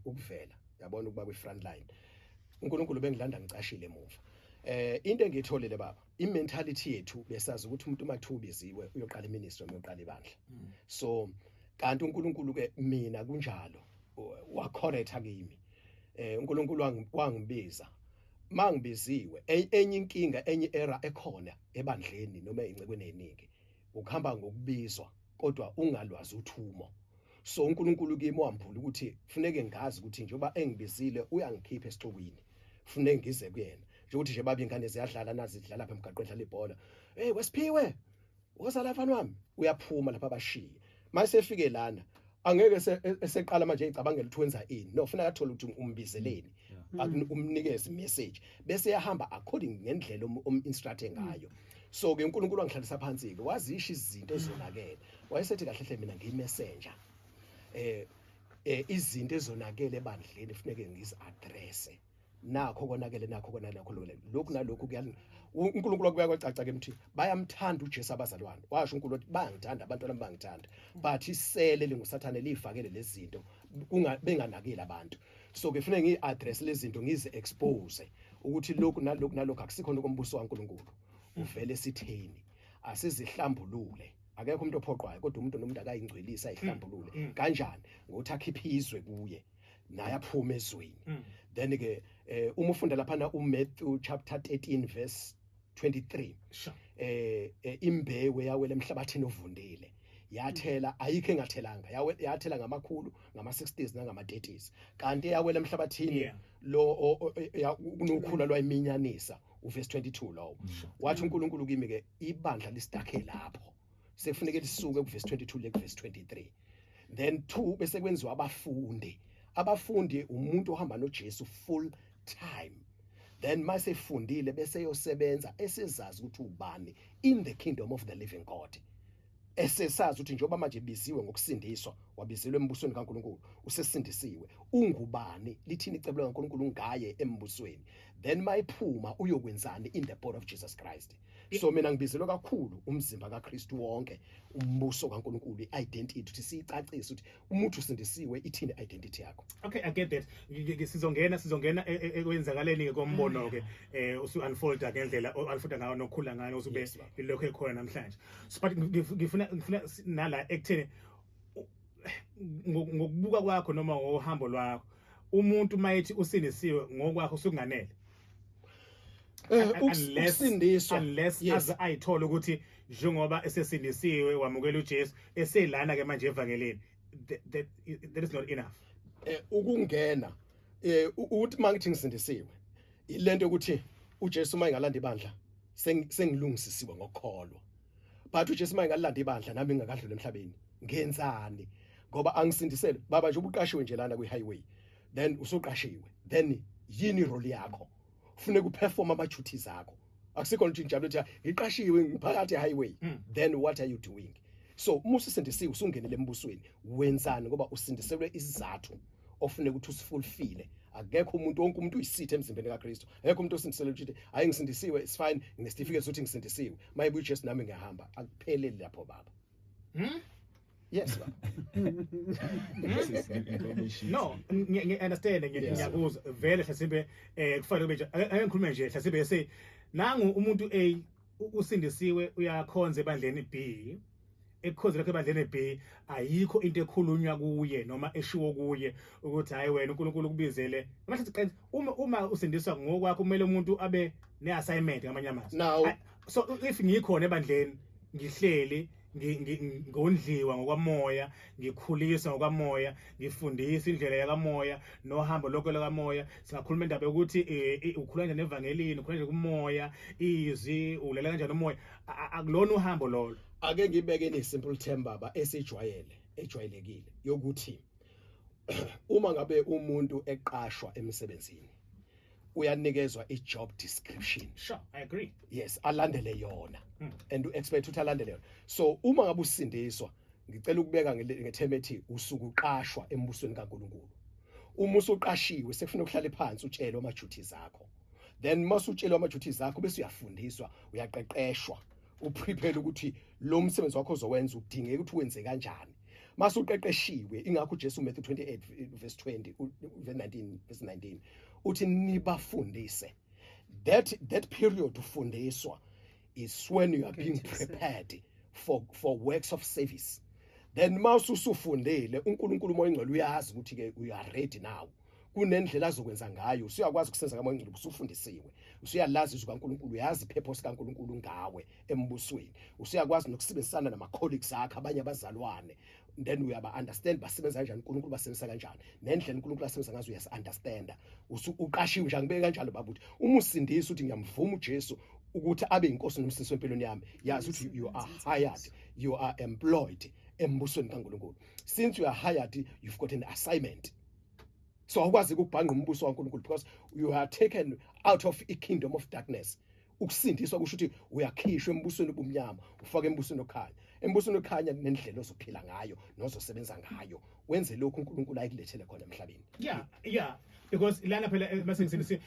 ukuvela yabona ukuba kwi front line uNkulunkulu bengilanda ngicashile emuva into engitholile baba imentality yethu besazi ukuthi umuntu mathubiziwe uyoqala iministry uyoqala ibandla so kanti uNkulunkulu ke mina kunjalo wa correct kimi uNkulunkulu wangibiza mangibiziwe enye inkinga enye era ekhona ebandleni noma incekweni eziningi ukuhamba ngokubizwa kodwa ungalwazi uthumo so uNkulunkulu kimi wamphula ukuthi kufuneke ngazi ukuthi njengoba engibizile uyangikhipha esixukwini kufuneke ngize kuyena nje ukuthi nje baba ingane ziyadlala nazi zidlala lapha emgaqweni dlala ibhola wesiphiwe woza lapha wami uyaphuma lapha abashiye mase efike lana angeke eseqala manje icabangela ukuthi wenza ini no ufuna athola ukuthi umbizeleni umnikeze message bese yahamba according ngendlela instruct ngayo so ke uNkulunkulu wangihlalisa phansi ke wazisha izinto ezonakele wayesethi kahle hle mina ngiyimessenger izinto ezonakele ebandleni kufuneke ngizi address nakho konakele nakho lokhu nalokhu uNkulunkulu wakubuya kwacaca ke mthi bayamthanda uJesu abazalwane washo uNkulunkulu ukuthi bangithanda abantwana bangithanda but isele lingusathane lifakele lezi zinto benganakile abantu so ke kufanele ngiaddress lezi zinto ngize expose ukuthi lokhu nalokhu akusikho nokombuso kaNkulunkulu uvele sitheni asizihlambulule akekho umuntu ophoqwayo kodwa umuntu nomuntu akayingcwelisa ayihlambulule kanjani ngokuthi akhiphe kuye naye aphuma ezweni then ke uma ufunda lapha na uMatthew chapter 13 verse 23 imbewu yawela emhlabathini ovundile yathela ayikho engathelanga yathela ngamakhulu ngama-60s nangama-30s kanti yawela emhlabathini lo kunokhula lwayiminyanisa uverse 22 lo wathi uNkulunkulu kimi ke ibandla listakhe lapho sekufuneka lisuke kuverse 22 le kuverse 23 then 2 bese kwenziwa abafundi umuntu ohamba noJesu full time then mase efundile bese yosebenza esezazi ukuthi ubani in the kingdom of the living God esesazi ukuthi njengoba manje biziwe ngokusindiswa wabizelwe embusweni kaNkulunkulu usesindisiwe ungubani lithini icebo likaNkulunkulu ngaye embusweni then mayiphuma uyokwenzani in the body of Jesus Christ so mina ngibizelwe kakhulu umzimba kaKristu wonke umbuso kaNkulunkulu identity ukuthi siyicacise ukuthi umuntu usindisiwe ithini identity yakho okay I get that sizongena ekwenzakaleni ke kombono ke usu unfold ngendlela unfold ngayo nokhula ngayo usube ilokho ekhona namhlanje but ngifuna nala ekutheni ngokubuka kwakho noma ngohambo lwakho umuntu mayithi usindisiwe ngokwakho usukunganele unless as ayithola ukuthi njengoba esesindisiwe wamukela uJesu eselana ke manje evangelini that is not enough ukungena uthi mangithi ngisindisiwe ilento ukuthi uJesu mayingalanda ibandla sengilungisisiwe ngokukholwa but uJesu mayingalanda ibandla nami ngingakadlula emhlabeni ngenzani ngoba angisindisele baba nje ubuqashiwe nje lana kwi-highway then usuqashiwe then yini role yakho ufune kuperform ama-duties akho akusikho nje njalo ukuthi ngiqashiwe ngiphakathi e-highway then what are you doing so uma usindisiwe usungenele embusweni wenzani ngoba usindiselwe isizathu ofune ukuthi usifulfile akekho umuntu wonke umuntu uyisithe emzimbeni kaKristu akekho umuntu osindiselwe ukuthi hayi ngisindisiwe it's fine nginesitifiketi sokuthi ngisindisiwe mayibe uJesu nami ngiyahamba akupheleli lapho baba yes baba no understand ngiyakuzwa vele Hlasibe kufanele kube nje angikhulume nje Hlasibe yase nangu umuntu A usindisiwe uyakhonza ebandleni B ekukhonza lakhe ebandleni B ayikho into ekhulunywa kuye noma eshiwo kuye ukuthi hayi wena uNkulunkulu kubizele manje uma usindiswa ngokwakho kumele umuntu abe ne-assignment ngamanye amazwi so if ngikhona ebandleni ngihleli ngondliwa ngokwamoya ngikhuliswa ngokwamoya ngifundisa indlela yakamoya nohambo lokho lakamoya singakhuluma indaba ukuthi ukhuluma kanjani evangelini ukhuluma kanjani kumoya izwi ulela kanjani umoya akulona uhambo lolo ake ngibeke ni simple term baba ejwayelekile yokuthi uma ngabe umuntu eqashwa emsebenzini uyanikezwa i-job description. Sure, I agree. Yes, alandele yona. And expect ukuthi alandele yona. So uma ngabe usindiswa, ngicela ukubeka ngetheme ethi usuku uqashwa embusweni kaNkulunkulu. Uma usuqashiwe sekufanele uhlale phansi utshelwe ama-duties akho. Then masutshelwe ama-duties akho bese uyafundiswa, uyaqeqeshwa, uprepare ukuthi lo msebenzi wakho ozowenza udingeka ukuthi wenze kanjani. masuqeqeshiwe ingakho uJesu Matthew 28 verse 20 verse 19 uthi nibafundise. That period ufundiswa is when you are being prepared for works of service. Then mawususufundile uNkulunkulu umoya engcwele uyazi ukuthi ke you are ready now. Kunendlela azokwenza ngayo usuyakwazi ukusenza kamoya engcwele usufundisiwe. Usuyalazi izwi kaNkulunkulu uyazi ipurpose kaNkulunkulu ngawe embusweni. Usuyakwazi nokusebenzisana nama colleagues akho abanye abazalwane. Then uyaba understand basebenza kanjani uNkulunkulu basebenza kanjani nendlela uNkulunkulu asebenza ngazo uyas understand. Uqashiwe nje angibeke kanjalo babuthi uma usindisa uthi ngiyamvuma uJesu ukuthi abe inkosi nomsisi wempilweni yami yazi ukuthi you are hired, you are employed embusweni kaNkulunkulu. Since you are hired, you've got an assignment. So awukwazi ukubhanga umbuso kaNkulunkulu because you are taken out of a kingdom of darkness. Ukusindiswa kusho ukuthi uyakhishwa embusweni obumnyama ufaka embusweni okhanya. Embusweni okhanya nendlela ozophila ngayo nozosebenza ngayo. Wenze lokhu uNkulunkulu ayikulethele khona emhlabeni. Yeah, because lana phela mase ngisebenzise